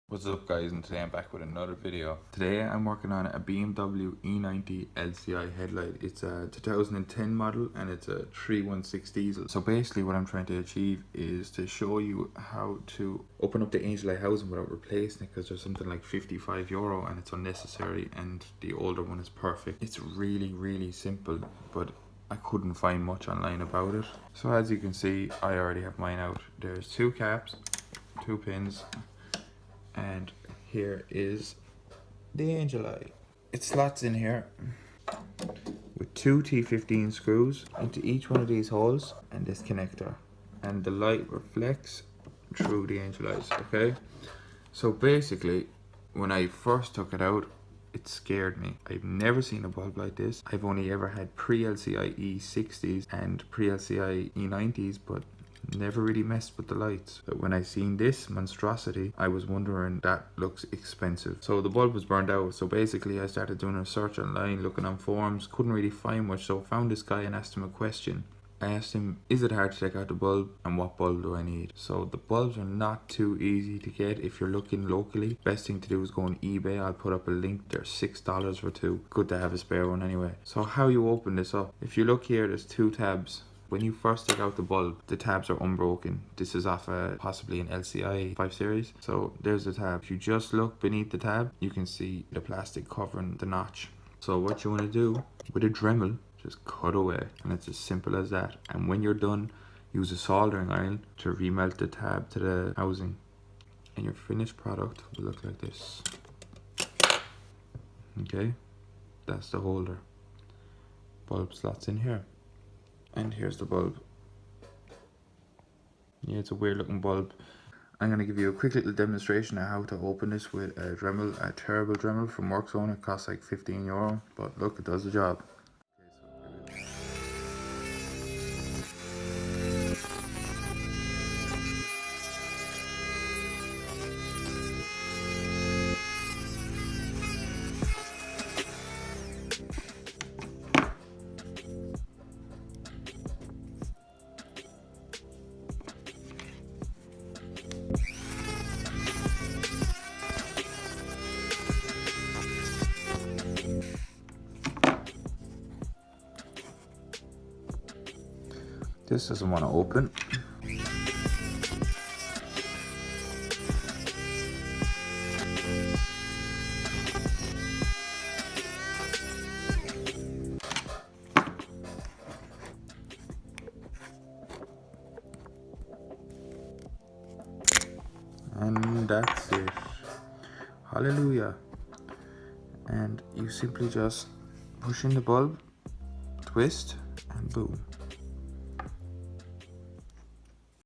What's up guys, and today I'm back with another video. Today I'm working on a BMW e90 LCI headlight. It's a 2010 model and it's a 316 diesel. So basically what I'm trying to achieve is to show you how to open up the angel light housing without replacing it, because there's something like €55 and it's unnecessary, and the older one is perfect. It's really simple, but I couldn't find much online about it. So as you can see, I already have mine out. There's two caps, two pins, and here is the angel eye. It slots in here with two T15 screws into each one of these holes and this connector, and the light reflects through the angel eyes. Okay, so basically when I first took it out, it scared me. I've never seen a bulb like this. I've only ever had pre-LCI E60s and pre-LCI E90s, but never really messed with the lights. But when I seen this monstrosity, I was wondering, that looks expensive. So the bulb was burned out. So basically I started doing a search online, looking on forums, couldn't really find much. So found this guy and asked him a question. I asked him, is it hard to take out the bulb, and what bulb do I need? So the bulbs are not too easy to get if you're looking locally. Best thing to do is go on eBay. I'll put up a link. They're $6 for two. Good to have a spare one anyway. So how you open this up? If you look here, there's two tabs. When you first take out the bulb, the tabs are unbroken. This is off possibly an LCI 5 series. So there's the tab. If you just look beneath the tab, you can see the plastic covering the notch. So what you want to do with a Dremel, just cut away, and it's as simple as that. And when you're done, use a soldering iron to remelt the tab to the housing, and your finished product will look like this. Okay, that's the holder. Bulb slots in here. And here's the bulb. Yeah, it's a weird looking bulb. I'm going to give you a quick little demonstration of how to open this with a Dremel, a terrible Dremel from Workzone. It costs like €15, but look, it does the job. This doesn't want to open. And that's it. Hallelujah. And you simply just push in the bulb, twist, and boom.